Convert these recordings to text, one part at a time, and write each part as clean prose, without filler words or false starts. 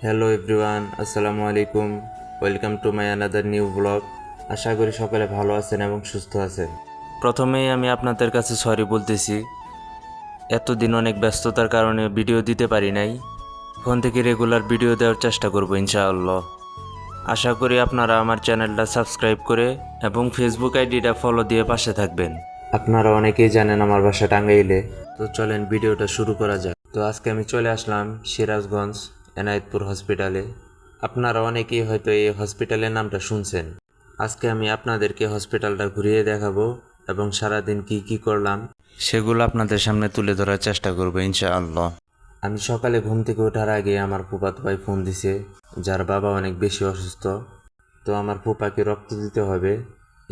Hello everyone, আসসালামু আলাইকুম। Welcome to my another new blog. আশা করি সকলে ভালো আছেন এবং সুস্থ আছেন। প্রথমেই আমি আপনাদের কাছে সরি বলতেছি, এতদিন অনেক ব্যস্ততার কারণে ভিডিও দিতে পারি নাই। ফোন থেকে রেগুলার ভিডিও দেওয়ার চেষ্টা করব ইনশাআল্লাহ। আশা করি আপনারা আমার চ্যানেলটা সাবস্ক্রাইব করে এবং ফেসবুক আইডিটা ফলো দিয়ে পাশে থাকবেন। আপনারা অনেকেই জানেন আমার বাসা টাঙ্গাইলে, তো চলেন ভিডিওটা শুরু করা যাক। তো আজকে আমি চলে আসলাম সিরাজগঞ্জ এনায়েতপুর হসপিটালে। আপনারা অনেকেই হয়তো এই হসপিটালের নামটা শুনছেন। আজকে আমি আপনাদেরকে হসপিটালটা ঘুরিয়ে দেখাবো এবং সারাদিন কি কি করলাম সেগুলো আপনাদের সামনে তুলে ধরার চেষ্টা করবো ইনশাআল্লাহ। আমি সকালে ঘুম থেকে ওঠার আগে আমার ফুফাতো ভাই ফোন দিছে, যার বাবা অনেক বেশি অসুস্থ। তো আমার ফুপাকে রক্ত দিতে হবে,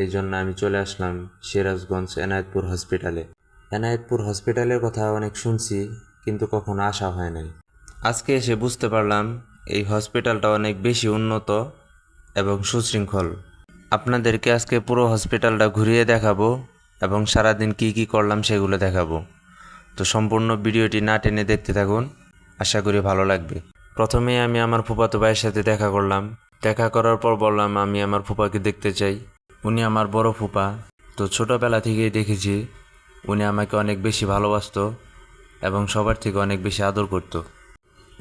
এই জন্য আমি চলে আসলাম সিরাজগঞ্জ এনায়েতপুর হসপিটালে। এনায়েতপুর হসপিটালের কথা অনেক শুনছি, কিন্তু কখনো আসা হয় নাই। আজকে এসে বুঝতে পারলাম এই হসপিটালটা অনেক বেশি উন্নত এবং সুশৃঙ্খল। আপনাদেরকে আজকে পুরো হসপিটালটা ঘুরিয়ে দেখাবো এবং সারাদিন কি কি করলাম সেগুলো দেখাবো। তো সম্পূর্ণ ভিডিওটি না টেনে দেখতে থাকুন, আশা করি ভালো লাগবে। প্রথমেই আমি আমার ফুফাতো ভাইয়ের সাথে দেখা করলাম। দেখা করার পর বললাম আমি আমার ফুপাকে দেখতে চাই। উনি আমার বড় ফুপা, তো ছোটোবেলা থেকেই দেখেছি উনি আমাকে অনেক বেশি ভালোবাসতো এবং সবার থেকে অনেক বেশি আদর করতো।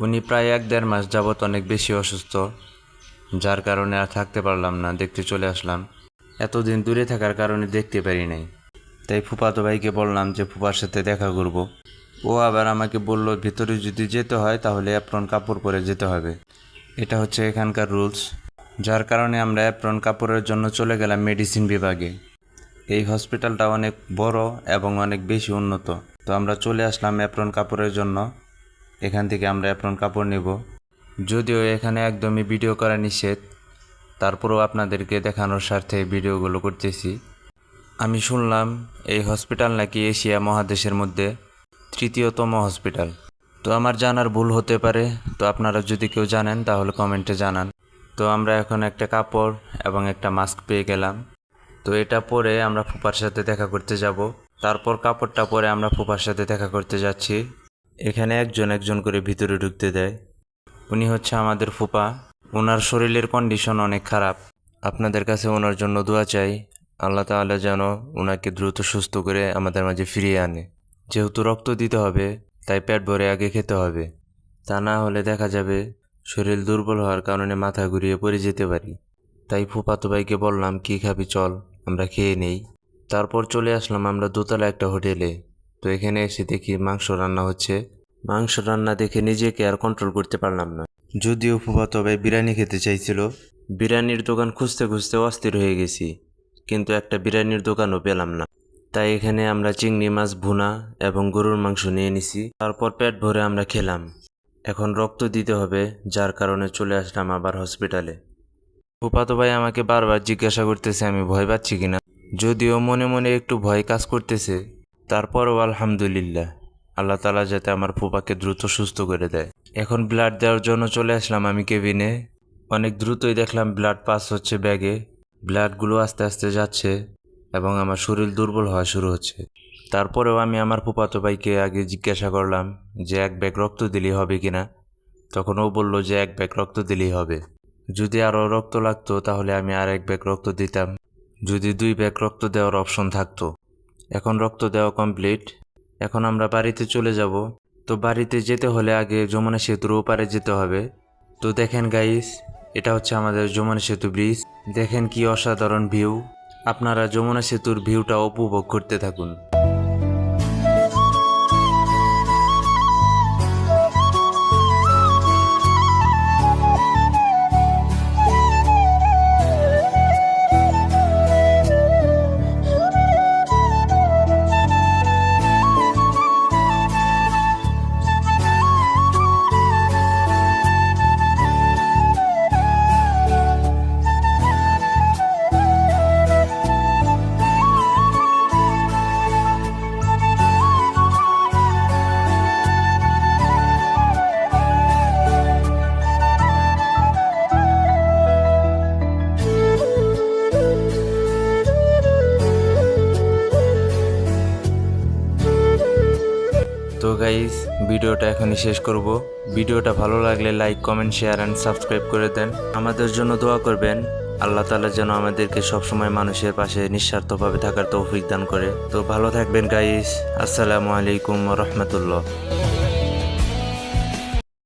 উনি প্রায় 1-1.5 মাস যাবৎ অনেক বেশি অসুস্থ, যার কারণে আর থাকতে পারলাম না, দেখতে চলে আসলাম। এতদিন দূরে থাকার কারণে দেখতে পারি নাই, তাই ফুফাতো ভাইকে বললাম যে ফুপার সাথে দেখা করব। ও আবার আমাকে বলল ভিতরে যদি যেতে হয় তাহলে অ্যাপ্রন কাপড় পরে যেতে হবে। এটা হচ্ছে এখানকার রুলস, যার কারণে আমরা অ্যাপ্রন কাপড়ের জন্য চলে গেলাম মেডিসিন বিভাগে। এই হসপিটালটা অনেক বড় এবং অনেক বেশি উন্নত, তো আমরা চলে আসলাম অ্যাপ্রন কাপড়ের জন্য। এখান থেকে আমরা অ্যাপ্রন কাপড় নেব। যদিও এখানে একদমই ভিডিও করা নিষেধ, তারপরেও আপনাদেরকে দেখানোর স্বার্থে ভিডিওগুলো করতেছি। আমি শুনলাম এই হসপিটাল নাকি এশিয়া মহাদেশের মধ্যে 3য়তম হসপিটাল। তো আমার জানার ভুল হতে পারে, তো আপনারা যদি কেউ জানেন তাহলে কমেন্টে জানান। তো আমরা এখন একটা কাপড় এবং একটা মাস্ক পেয়ে গেলাম। তো এটা পরে আমরা ফুপার সাথে দেখা করতে যাব। তারপর কাপড়টা পরে আমরা ফুপার সাথে দেখা করতে যাচ্ছি। এখানে একজন একজন করে ভিতরে ঢুকতে দেয়। উনি হচ্ছে আমাদের ফুপা। ওনার শরীরের কন্ডিশন অনেক খারাপ। আপনাদের কাছে ওনার জন্য দোয়া চাই, আল্লাহ তাআলা যেন ওনাকে দ্রুত সুস্থ করে আমাদের মাঝে ফিরিয়ে আনে। যেহেতু রক্ত দিতে হবে, তাই পেট ভরে আগে খেতে হবে, তা না হলে দেখা যাবে শরীর দুর্বল হওয়ার কারণে মাথা ঘুরিয়ে পড়ে যেতে পারি। তাই ফুপাতো ভাইকে বললাম কি খাবি চল আমরা খেয়ে নেই। তারপর চলে আসলাম আমরা দোতলা একটা হোটেলে। তো এখানে এসে দেখি মাংস রান্না হচ্ছে। মাংস রান্না দেখে নিজেকে আর কন্ট্রোল করতে পারলাম না। যদিও ফুফাতো ভাই বিরিয়ানি খেতে চাইছিল, বিরিয়ানির দোকান খুঁজতে খুঁজতে অস্থির হয়ে গেছি, কিন্তু একটা বিরিয়ানির দোকানও পেলাম না। তাই এখানে আমরা চিংড়ি মাছ ভুনা এবং গরুর মাংস নিয়ে নিছি। তারপর পেট ভরে আমরা খেলাম। এখন রক্ত দিতে হবে, যার কারণে চলে আসলাম আবার হসপিটালে। ফুফাতো ভাই আমাকে বারবার জিজ্ঞাসা করতেছে আমি ভয় পাচ্ছি কিনা। যদিও মনে মনে একটু ভয় কাজ করতেছে, তারপরও আলহামদুলিল্লাহ, আল্লাহ তাআলা যাতে আমার ফুপাকে দ্রুত সুস্থ করে দেয়। এখন ব্লাড দেওয়ার জন্য চলে আসলাম আমি কেবিনে। অনেক দ্রুতই দেখলাম ব্লাড পাস হচ্ছে ব্যাগে। ব্লাডগুলো আস্তে আস্তে যাচ্ছে এবং আমার শরীর দুর্বল হওয়া শুরু হচ্ছে। তারপরেও আমি আমার ফুফাতো ভাইকে আগে জিজ্ঞাসা করলাম যে 1 ব্যাগ রক্ত দিলেই হবে কিনা। তখন ও বলল যে 1 ব্যাগ রক্ত দিলেই হবে। যদি আরও রক্ত লাগতো তাহলে আমি আর 1 ব্যাগ রক্ত দিতাম, যদি 2 ব্যাগ রক্ত দেওয়ার অপশন থাকতো। এখন রক্ত দেওয়া কমপ্লিট। এখন আমরা বাড়িতে চলে যাব। তো বাড়িতে যেতে হলে আগে যমুনা সেতুর ওপারে যেতে হবে। তো দেখেন গাইস, এটা হচ্ছে আমাদের যমুনা সেতু ব্রিজ। দেখেন কি অসাধারণ ভিউ। আপনারা যমুনা সেতুর ভিউটা উপভোগ করতে থাকুন। ভিডিওটা এখনই শেষ করব। ভিডিওটা ভালো লাগলে like, comment, share and subscribe করে দেন। আমাদের জন্য দোয়া করবেন। আল্লাহ তাআলা যেন আমাদেরকে সবসময় মানুষের পাশে নিঃস্বার্থভাবে থাকার তৌফিক দান করে। তো ভালো থাকবেন গাইস। আসসালামু আলাইকুম ওয়া রাহমাতুল্লাহ।